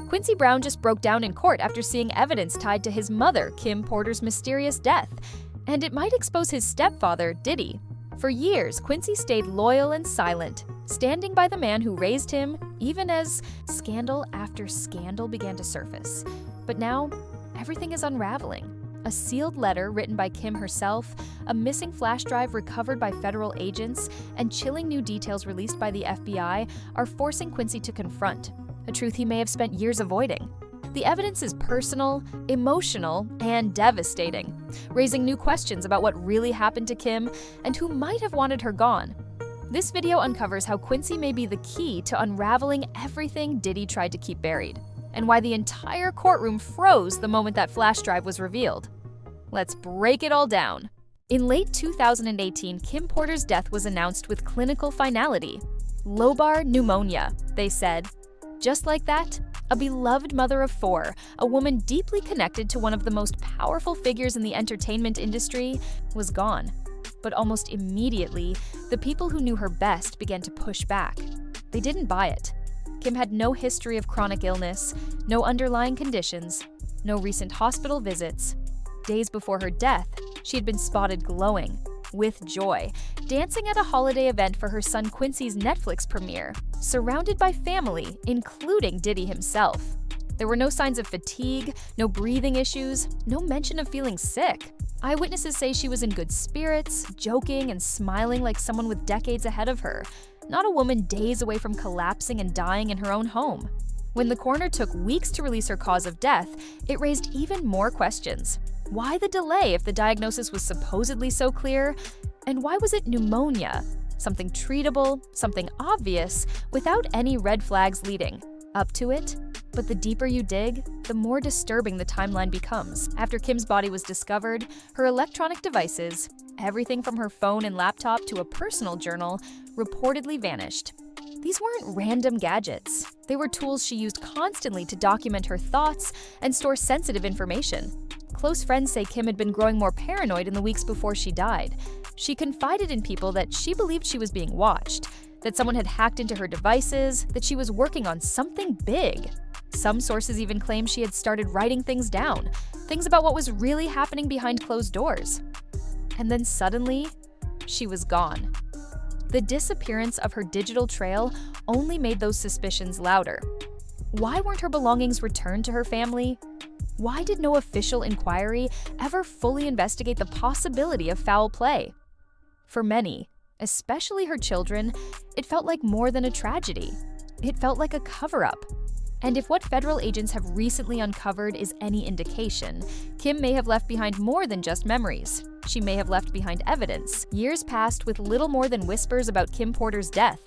Quincy Brown just broke down in court after seeing evidence tied to his mother, Kim Porter's mysterious death, and it might expose his stepfather, Diddy. For years, Quincy stayed loyal and silent, standing by the man who raised him, even as scandal after scandal began to surface. But now, everything is unraveling. A sealed letter written by Kim herself, a missing flash drive recovered by federal agents, and chilling new details released by the FBI are forcing Quincy to confront a truth he may have spent years avoiding. The evidence is personal, emotional, and devastating, raising new questions about what really happened to Kim and who might have wanted her gone. This video uncovers how Quincy may be the key to unraveling everything Diddy tried to keep buried, and why the entire courtroom froze the moment that flash drive was revealed. Let's break it all down. In late 2018, Kim Porter's death was announced with clinical finality. Lobar pneumonia, they said. Just like that, a beloved mother of four, a woman deeply connected to one of the most powerful figures in the entertainment industry, was gone. But almost immediately, the people who knew her best began to push back. They didn't buy it. Kim had no history of chronic illness, no underlying conditions, no recent hospital visits. Days before her death, she had been spotted glowing, with joy, dancing at a holiday event for her son Quincy's Netflix premiere, surrounded by family, including Diddy himself. There were no signs of fatigue, no breathing issues, no mention of feeling sick. Eyewitnesses say she was in good spirits, joking and smiling like someone with decades ahead of her, not a woman days away from collapsing and dying in her own home. When the coroner took weeks to release her cause of death, it raised even more questions. Why the delay if the diagnosis was supposedly so clear? And why was it pneumonia? Something treatable, something obvious, without any red flags leading up to it? But the deeper you dig, the more disturbing the timeline becomes. After Kim's body was discovered, her electronic devices, everything from her phone and laptop to a personal journal, reportedly vanished. These weren't random gadgets. They were tools she used constantly to document her thoughts and store sensitive information. Close friends say Kim had been growing more paranoid in the weeks before she died. She confided in people that she believed she was being watched, that someone had hacked into her devices, that she was working on something big. Some sources even claim she had started writing things down, things about what was really happening behind closed doors. And then suddenly, she was gone. The disappearance of her digital trail only made those suspicions louder. Why weren't her belongings returned to her family? Why did no official inquiry ever fully investigate the possibility of foul play? For many, especially her children, it felt like more than a tragedy. It felt like a cover-up. And if what federal agents have recently uncovered is any indication, Kim may have left behind more than just memories. She may have left behind evidence. Years passed with little more than whispers about Kim Porter's death.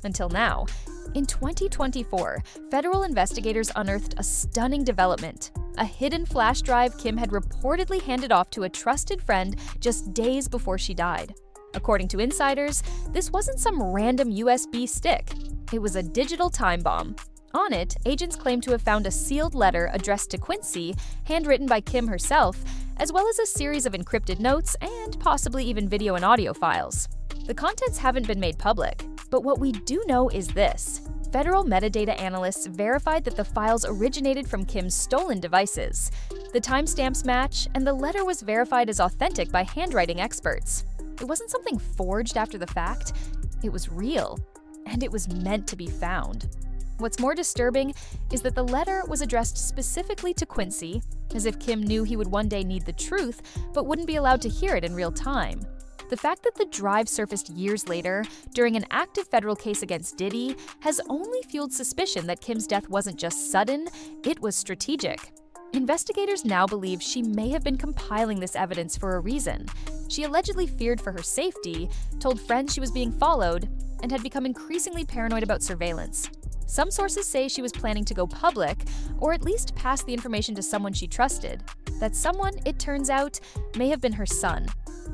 Until now. In 2024, federal investigators unearthed a stunning development. A hidden flash drive Kim had reportedly handed off to a trusted friend just days before she died. According to insiders, this wasn't some random USB stick. It was a digital time bomb. On it, agents claim to have found a sealed letter addressed to Quincy, handwritten by Kim herself, as well as a series of encrypted notes and possibly even video and audio files. The contents haven't been made public, but what we do know is this. Federal metadata analysts verified that the files originated from Kim's stolen devices. The timestamps match, and the letter was verified as authentic by handwriting experts. It wasn't something forged after the fact. It was real, and it was meant to be found. What's more disturbing is that the letter was addressed specifically to Quincy, as if Kim knew he would one day need the truth, but wouldn't be allowed to hear it in real time. The fact that the drive surfaced years later, during an active federal case against Diddy, has only fueled suspicion that Kim's death wasn't just sudden, it was strategic. Investigators now believe she may have been compiling this evidence for a reason. She allegedly feared for her safety, told friends she was being followed, and had become increasingly paranoid about surveillance. Some sources say she was planning to go public, or at least pass the information to someone she trusted. That someone, it turns out, may have been her son.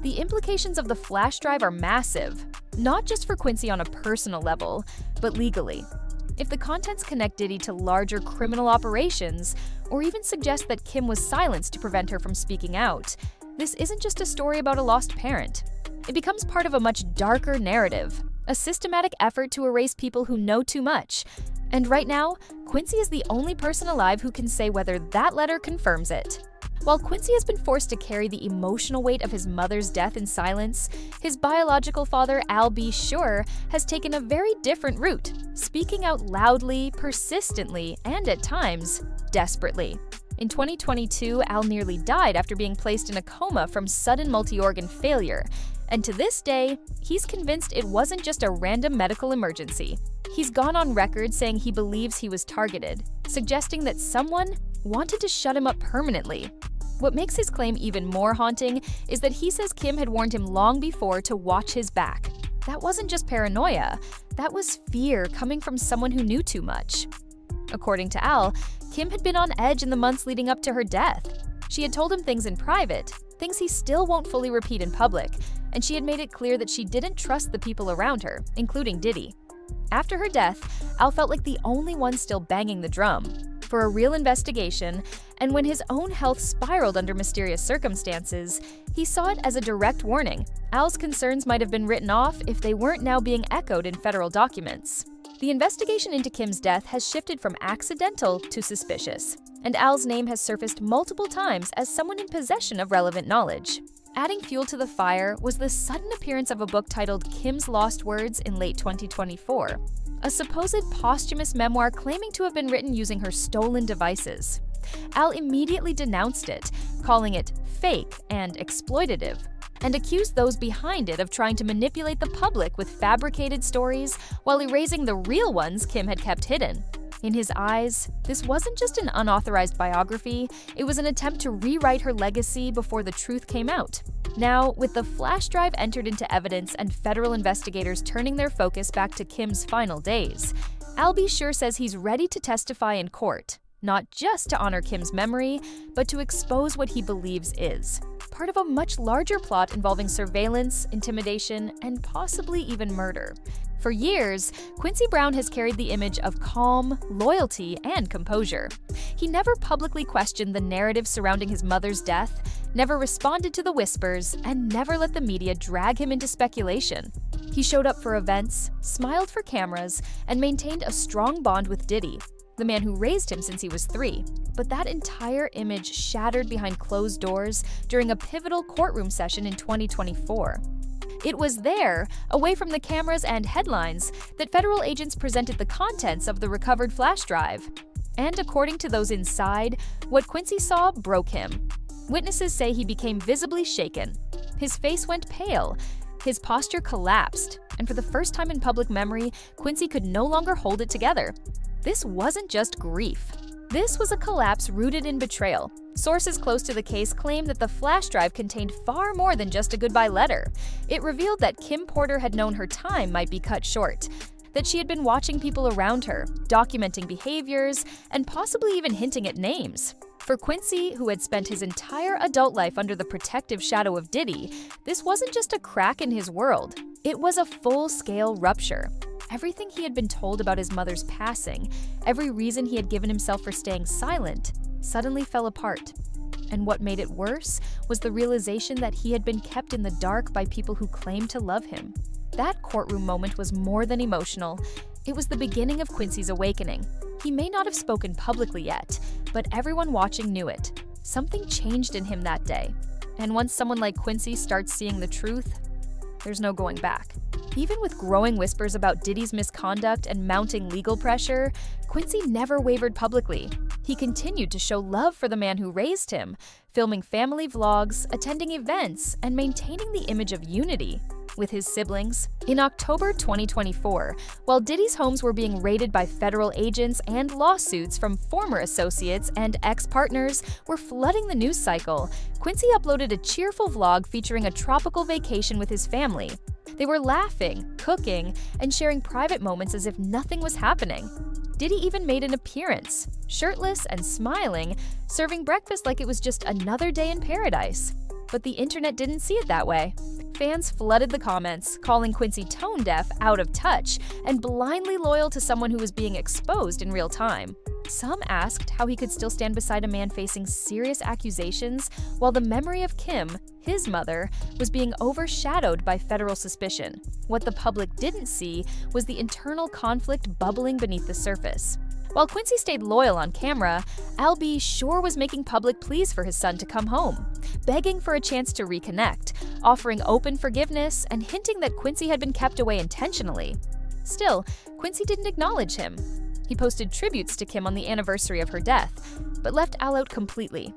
The implications of the flash drive are massive, not just for Quincy on a personal level, but legally. If the contents connect Diddy to larger criminal operations, or even suggest that Kim was silenced to prevent her from speaking out, this isn't just a story about a lost parent. It becomes part of a much darker narrative, a systematic effort to erase people who know too much, And right now, Quincy is the only person alive who can say whether that letter confirms it. While Quincy has been forced to carry the emotional weight of his mother's death in silence, his biological father, Al B. Sure, has taken a very different route, speaking out loudly, persistently, and at times, desperately. In 2022, Al nearly died after being placed in a coma from sudden multi-organ failure, and to this day, he's convinced it wasn't just a random medical emergency. He's gone on record saying he believes he was targeted, suggesting that someone wanted to shut him up permanently. What makes his claim even more haunting is that he says Kim had warned him long before to watch his back. That wasn't just paranoia, that was fear coming from someone who knew too much. According to Al, Kim had been on edge in the months leading up to her death. She had told him things in private, things he still won't fully repeat in public, and she had made it clear that she didn't trust the people around her, including Diddy. After her death, Al felt like the only one still banging the drum for a real investigation, and when his own health spiraled under mysterious circumstances, he saw it as a direct warning. Al's concerns might have been written off if they weren't now being echoed in federal documents. The investigation into Kim's death has shifted from accidental to suspicious, and Al's name has surfaced multiple times as someone in possession of relevant knowledge. Adding fuel to the fire was the sudden appearance of a book titled Kim's Lost Words in late 2024, a supposed posthumous memoir claiming to have been written using her stolen devices. Al immediately denounced it, calling it fake and exploitative, and accused those behind it of trying to manipulate the public with fabricated stories while erasing the real ones Kim had kept hidden. In his eyes, this wasn't just an unauthorized biography, it was an attempt to rewrite her legacy before the truth came out. Now, with the flash drive entered into evidence and federal investigators turning their focus back to Kim's final days, Al B. Sure says he's ready to testify in court, not just to honor Kim's memory, but to expose what he believes is part of a much larger plot involving surveillance, intimidation, and possibly even murder. For years, Quincy Brown has carried the image of calm, loyalty, and composure. He never publicly questioned the narrative surrounding his mother's death, never responded to the whispers, and never let the media drag him into speculation. He showed up for events, smiled for cameras, and maintained a strong bond with Diddy, the man who raised him since he was 3. But that entire image shattered behind closed doors during a pivotal courtroom session in 2024. It was there, away from the cameras and headlines, that federal agents presented the contents of the recovered flash drive. And according to those inside, what Quincy saw broke him. Witnesses say he became visibly shaken. His face went pale, his posture collapsed, and for the first time in public memory, Quincy could no longer hold it together. This wasn't just grief. This was a collapse rooted in betrayal. Sources close to the case claim that the flash drive contained far more than just a goodbye letter. It revealed that Kim Porter had known her time might be cut short, that she had been watching people around her, documenting behaviors, and possibly even hinting at names. For Quincy, who had spent his entire adult life under the protective shadow of Diddy, this wasn't just a crack in his world. It was a full-scale rupture. Everything he had been told about his mother's passing, every reason he had given himself for staying silent, suddenly fell apart. And what made it worse was the realization that he had been kept in the dark by people who claimed to love him. That courtroom moment was more than emotional. It was the beginning of Quincy's awakening. He may not have spoken publicly yet, but everyone watching knew it. Something changed in him that day. And once someone like Quincy starts seeing the truth, there's no going back. Even with growing whispers about Diddy's misconduct and mounting legal pressure, Quincy never wavered publicly. He continued to show love for the man who raised him, filming family vlogs, attending events, and maintaining the image of unity with his siblings. In October 2024, while Diddy's homes were being raided by federal agents and lawsuits from former associates and ex-partners were flooding the news cycle, Quincy uploaded a cheerful vlog featuring a tropical vacation with his family. They were laughing, cooking, and sharing private moments as if nothing was happening. Diddy even made an appearance, shirtless and smiling, serving breakfast like it was just another day in paradise. But the internet didn't see it that way. Fans flooded the comments, calling Quincy tone-deaf, out of touch, and blindly loyal to someone who was being exposed in real time. Some asked how he could still stand beside a man facing serious accusations while the memory of Kim, his mother, was being overshadowed by federal suspicion. What the public didn't see was the internal conflict bubbling beneath the surface. While Quincy stayed loyal on camera, Al B. sure was making public pleas for his son to come home, begging for a chance to reconnect, offering open forgiveness, and hinting that Quincy had been kept away intentionally. Still, Quincy didn't acknowledge him. He posted tributes to Kim on the anniversary of her death, but left Al out completely.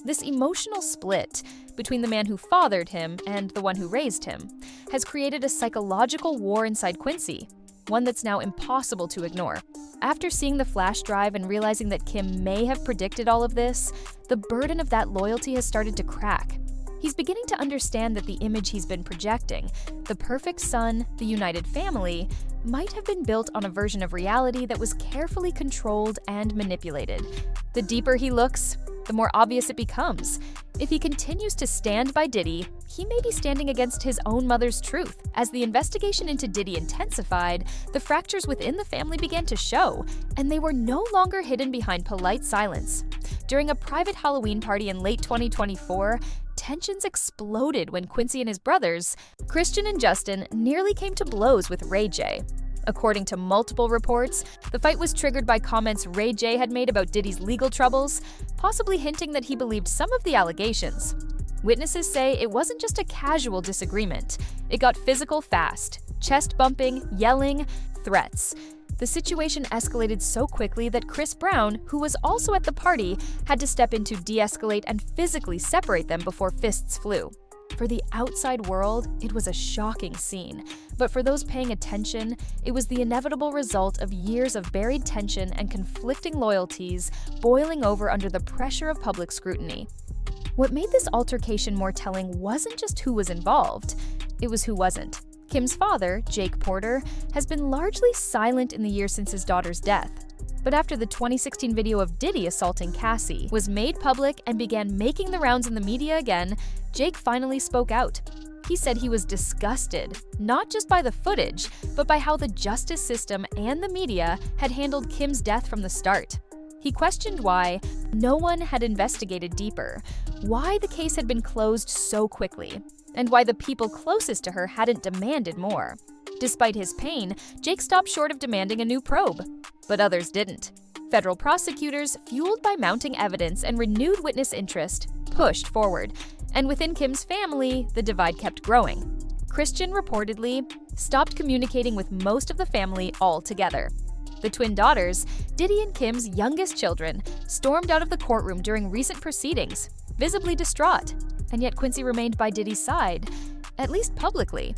This emotional split between the man who fathered him and the one who raised him has created a psychological war inside Quincy, one that's now impossible to ignore. After seeing the flash drive and realizing that Kim may have predicted all of this, the burden of that loyalty has started to crack. He's beginning to understand that the image he's been projecting, the perfect son, the united family, might have been built on a version of reality that was carefully controlled and manipulated. The deeper he looks, the more obvious it becomes. If he continues to stand by Diddy, he may be standing against his own mother's truth. As the investigation into Diddy intensified, the fractures within the family began to show, and they were no longer hidden behind polite silence. During a private Halloween party in late 2024, tensions exploded when Quincy and his brothers, Christian and Justin, nearly came to blows with Ray J. According to multiple reports, the fight was triggered by comments Ray J had made about Diddy's legal troubles, possibly hinting that he believed some of the allegations. Witnesses say it wasn't just a casual disagreement. It got physical fast, chest bumping, yelling, threats. The situation escalated so quickly that Chris Brown, who was also at the party, had to step in to de-escalate and physically separate them before fists flew. For the outside world, it was a shocking scene, but for those paying attention, it was the inevitable result of years of buried tension and conflicting loyalties boiling over under the pressure of public scrutiny. What made this altercation more telling wasn't just who was involved, it was who wasn't. Kim's father, Jake Porter, has been largely silent in the years since his daughter's death. But after the 2016 video of Diddy assaulting Cassie was made public and began making the rounds in the media again, Jake finally spoke out. He said he was disgusted, not just by the footage, but by how the justice system and the media had handled Kim's death from the start. He questioned why no one had investigated deeper, why the case had been closed so quickly, and why the people closest to her hadn't demanded more. Despite his pain, Jake stopped short of demanding a new probe. But others didn't. Federal prosecutors, fueled by mounting evidence and renewed witness interest, pushed forward. And within Kim's family, the divide kept growing. Christian reportedly stopped communicating with most of the family altogether. The twin daughters, Diddy and Kim's youngest children, stormed out of the courtroom during recent proceedings, visibly distraught. And yet Quincy remained by Diddy's side, at least publicly.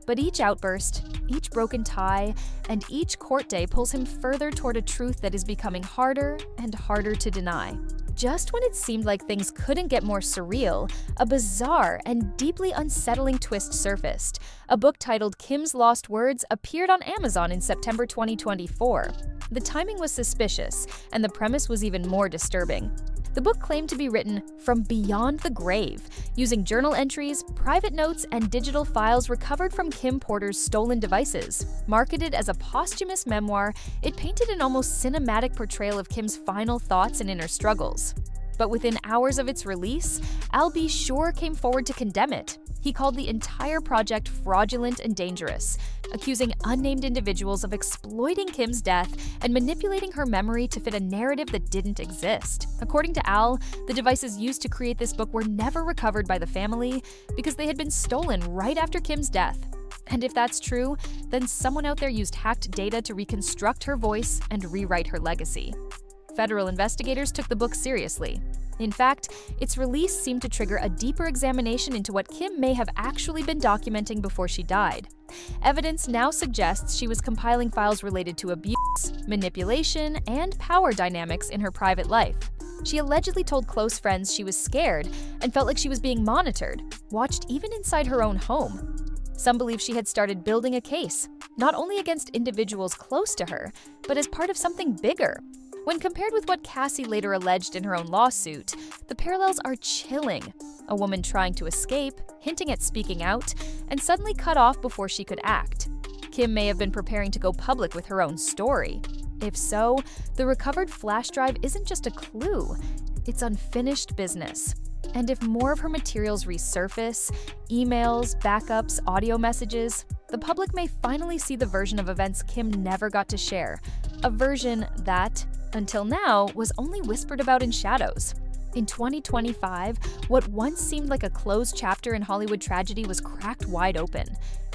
But each outburst, each broken tie, and each court day pulls him further toward a truth that is becoming harder and harder to deny. Just when it seemed like things couldn't get more surreal, a bizarre and deeply unsettling twist surfaced. A book titled Kim's Lost Words appeared on Amazon in September 2024. The timing was suspicious, and the premise was even more disturbing. The book claimed to be written from beyond the grave, using journal entries, private notes, and digital files recovered from Kim Porter's stolen devices. Marketed as a posthumous memoir, it painted an almost cinematic portrayal of Kim's final thoughts and inner struggles. But within hours of its release, Al B. sure came forward to condemn it. He called the entire project fraudulent and dangerous, accusing unnamed individuals of exploiting Kim's death and manipulating her memory to fit a narrative that didn't exist. According to Al, the devices used to create this book were never recovered by the family because they had been stolen right after Kim's death. And if that's true, then someone out there used hacked data to reconstruct her voice and rewrite her legacy. Federal investigators took the book seriously. In fact, its release seemed to trigger a deeper examination into what Kim may have actually been documenting before she died. Evidence now suggests she was compiling files related to abuse, manipulation, and power dynamics in her private life. She allegedly told close friends she was scared and felt like she was being monitored, watched even inside her own home. Some believe she had started building a case, not only against individuals close to her, but as part of something bigger. When compared with what Cassie later alleged in her own lawsuit, the parallels are chilling. A woman trying to escape, hinting at speaking out, and suddenly cut off before she could act. Kim may have been preparing to go public with her own story. If so, the recovered flash drive isn't just a clue, it's unfinished business. And if more of her materials resurface, emails, backups, audio messages, the public may finally see the version of events Kim never got to share, a version that, until now, was only whispered about in shadows. In 2025, what once seemed like a closed chapter in Hollywood tragedy was cracked wide open.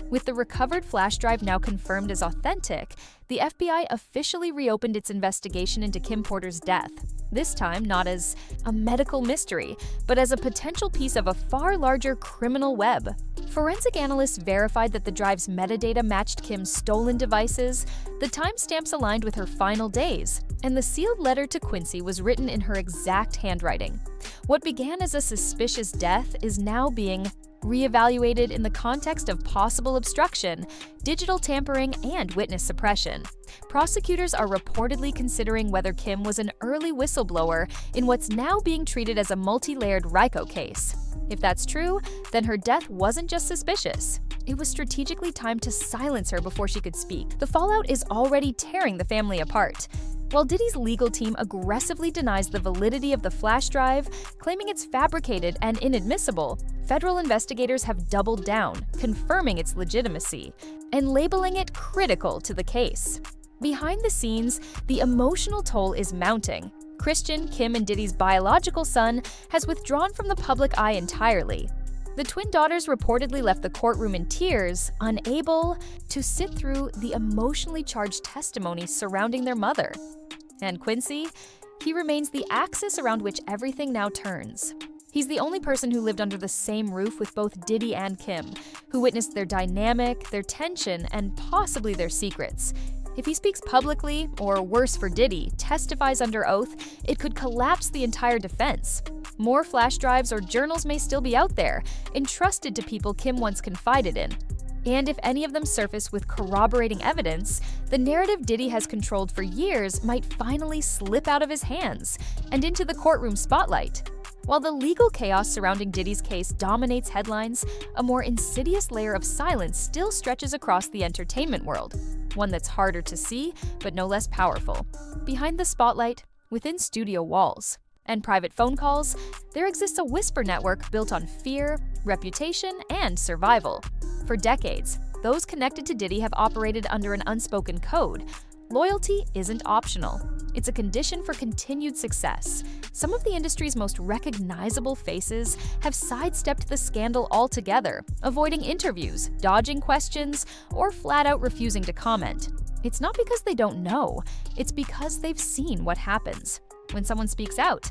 With the recovered flash drive now confirmed as authentic, the FBI officially reopened its investigation into Kim Porter's death, this time not as a medical mystery, but as a potential piece of a far larger criminal web. Forensic analysts verified that the drive's metadata matched Kim's stolen devices, the timestamps aligned with her final days, and the sealed letter to Quincy was written in her exact handwriting. What began as a suspicious death is now being reevaluated in the context of possible obstruction, digital tampering, and witness suppression. Prosecutors are reportedly considering whether Kim was an early whistleblower in what's now being treated as a multi-layered RICO case. If that's true, then her death wasn't just suspicious. It was strategically timed to silence her before she could speak. The fallout is already tearing the family apart. While Diddy's legal team aggressively denies the validity of the flash drive, claiming it's fabricated and inadmissible, federal investigators have doubled down, confirming its legitimacy, and labeling it critical to the case. Behind the scenes, the emotional toll is mounting. Christian, Kim and Diddy's biological son, has withdrawn from the public eye entirely. The twin daughters reportedly left the courtroom in tears, unable to sit through the emotionally charged testimony surrounding their mother. And Quincy, he remains the axis around which everything now turns. He's the only person who lived under the same roof with both Diddy and Kim, who witnessed their dynamic, their tension, and possibly their secrets. If he speaks publicly, or worse for Diddy, testifies under oath, it could collapse the entire defense. More flash drives or journals may still be out there, entrusted to people Kim once confided in. And if any of them surface with corroborating evidence, the narrative Diddy has controlled for years might finally slip out of his hands and into the courtroom spotlight. While the legal chaos surrounding Diddy's case dominates headlines, a more insidious layer of silence still stretches across the entertainment world, one that's harder to see, but no less powerful. Behind the spotlight, within studio walls and private phone calls, there exists a whisper network built on fear, reputation, and survival. For decades, those connected to Diddy have operated under an unspoken code. Loyalty isn't optional. It's a condition for continued success. Some of the industry's most recognizable faces have sidestepped the scandal altogether, avoiding interviews, dodging questions, or flat out refusing to comment. It's not because they don't know, it's because they've seen what happens when someone speaks out.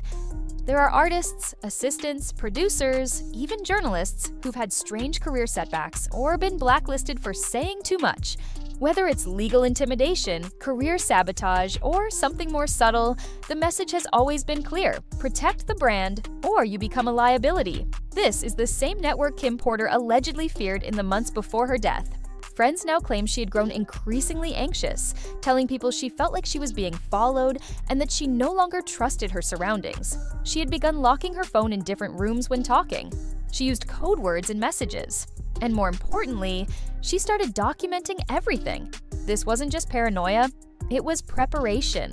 There are artists, assistants, producers, even journalists who've had strange career setbacks or been blacklisted for saying too much. Whether it's legal intimidation, career sabotage, or something more subtle, the message has always been clear: protect the brand, or you become a liability. This is the same network Kim Porter allegedly feared in the months before her death. Friends now claim she had grown increasingly anxious, telling people she felt like she was being followed and that she no longer trusted her surroundings. She had begun locking her phone in different rooms when talking. She used code words in messages. And more importantly, she started documenting everything. This wasn't just paranoia, it was preparation.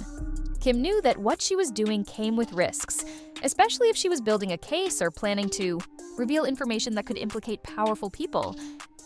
Kim knew that what she was doing came with risks, especially if she was building a case or planning to reveal information that could implicate powerful people.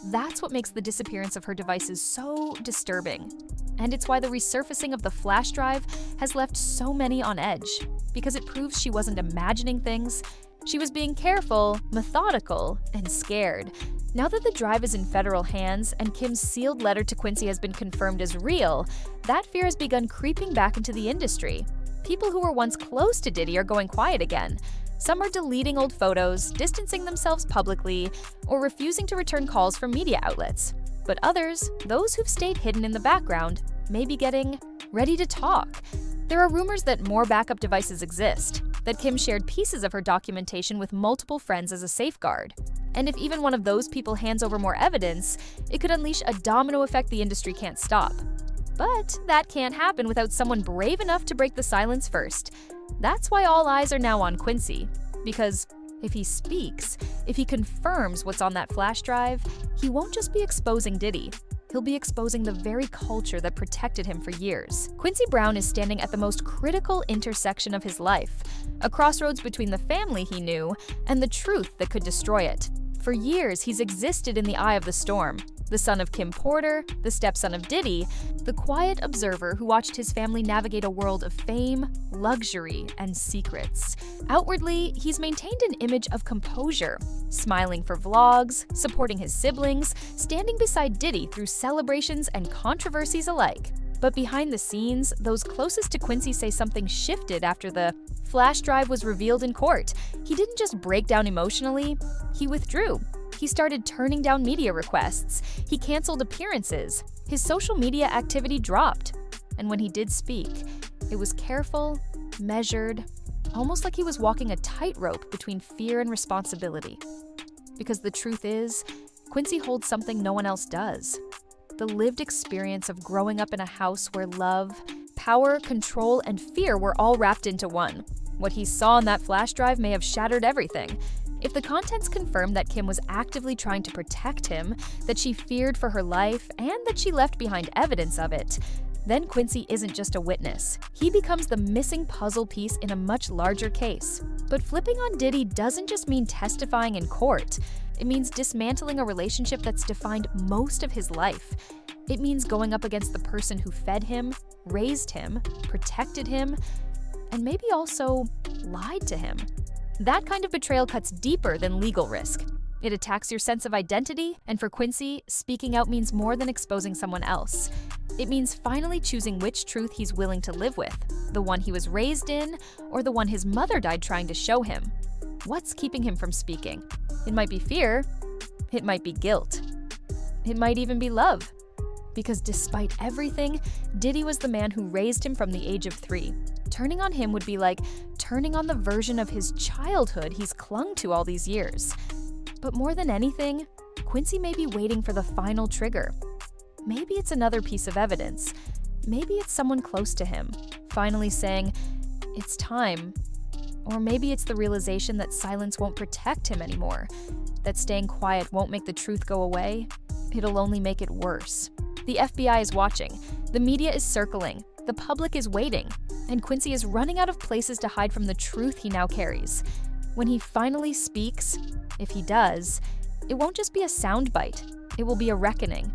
That's what makes the disappearance of her devices so disturbing. And it's why the resurfacing of the flash drive has left so many on edge, because it proves she wasn't imagining things. She was being careful, methodical, and scared. Now that the drive is in federal hands and Kim's sealed letter to Quincy has been confirmed as real, that fear has begun creeping back into the industry. People who were once close to Diddy are going quiet again. Some are deleting old photos, distancing themselves publicly, or refusing to return calls from media outlets. But others, those who've stayed hidden in the background, may be getting ready to talk. There are rumors that more backup devices exist, that Kim shared pieces of her documentation with multiple friends as a safeguard. And if even one of those people hands over more evidence, it could unleash a domino effect the industry can't stop. But that can't happen without someone brave enough to break the silence first. That's why all eyes are now on Quincy. Because if he speaks, if he confirms what's on that flash drive, he won't just be exposing Diddy. he'll be exposing the very culture that protected him for years. Quincy Brown is standing at the most critical intersection of his life, a crossroads between the family he knew and the truth that could destroy it. For years, he's existed in the eye of the storm, the son of Kim Porter, the stepson of Diddy, the quiet observer who watched his family navigate a world of fame, luxury, and secrets. Outwardly, he's maintained an image of composure, smiling for vlogs, supporting his siblings, standing beside Diddy through celebrations and controversies alike. But behind the scenes, those closest to Quincy say something shifted after the flash drive was revealed in court. He didn't just break down emotionally, he withdrew. He started turning down media requests. He canceled appearances. His social media activity dropped. And when he did speak, it was careful, measured, almost like he was walking a tightrope between fear and responsibility. Because the truth is, Quincy holds something no one else does. The lived experience of growing up in a house where love, power, control, and fear were all wrapped into one. What he saw on that flash drive may have shattered everything. If the contents confirm that Kim was actively trying to protect him, that she feared for her life, and that she left behind evidence of it, then Quincy isn't just a witness. He becomes the missing puzzle piece in a much larger case. But flipping on Diddy doesn't just mean testifying in court. It means dismantling a relationship that's defined most of his life. It means going up against the person who fed him, raised him, protected him, and maybe also lied to him. That kind of betrayal cuts deeper than legal risk. It attacks your sense of identity, and for Quincy, speaking out means more than exposing someone else. It means finally choosing which truth he's willing to live with, the one he was raised in, or the one his mother died trying to show him. What's keeping him from speaking? It might be fear. It might be guilt. It might even be love. Because despite everything, Diddy was the man who raised him from the age of 3. Turning on him would be like turning on the version of his childhood he's clung to all these years. But more than anything, Quincy may be waiting for the final trigger. Maybe it's another piece of evidence. Maybe it's someone close to him, finally saying, "It's time." Or maybe it's the realization that silence won't protect him anymore, that staying quiet won't make the truth go away, it'll only make it worse. The FBI is watching, the media is circling, the public is waiting, and Quincy is running out of places to hide from the truth he now carries. When he finally speaks, if he does, it won't just be a soundbite, it will be a reckoning.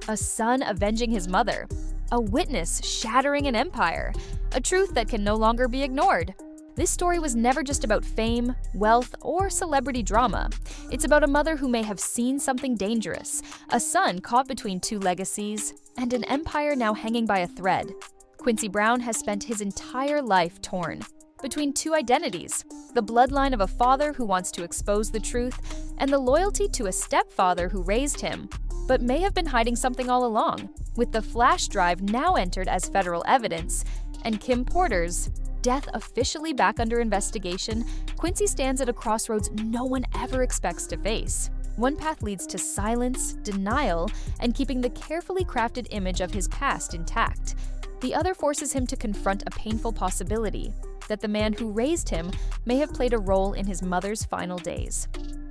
A son avenging his mother, a witness shattering an empire, a truth that can no longer be ignored. This story was never just about fame, wealth, or celebrity drama. It's about a mother who may have seen something dangerous, a son caught between 2 legacies, and an empire now hanging by a thread. Quincy Brown has spent his entire life torn between 2 identities, the bloodline of a father who wants to expose the truth, and the loyalty to a stepfather who raised him, but may have been hiding something all along. With the flash drive now entered as federal evidence, and Kim Porter's death officially back under investigation, Quincy stands at a crossroads no one ever expects to face. One path leads to silence, denial, and keeping the carefully crafted image of his past intact. The other forces him to confront a painful possibility, that the man who raised him may have played a role in his mother's final days.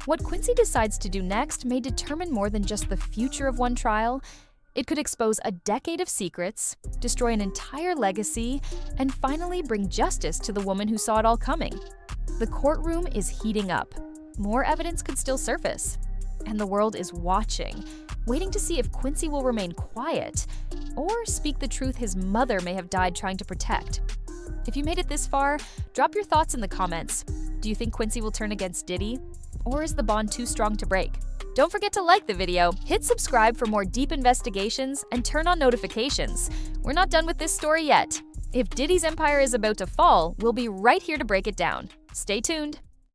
What Quincy decides to do next may determine more than just the future of one trial. It could expose a decade of secrets, destroy an entire legacy, and finally bring justice to the woman who saw it all coming. The courtroom is heating up. More evidence could still surface. And the world is watching, waiting to see if Quincy will remain quiet or speak the truth his mother may have died trying to protect. If you made it this far, drop your thoughts in the comments. Do you think Quincy will turn against Diddy? Or is the bond too strong to break? Don't forget to like the video, hit subscribe for more deep investigations, and turn on notifications. We're not done with this story yet. If Diddy's empire is about to fall, we'll be right here to break it down. Stay tuned.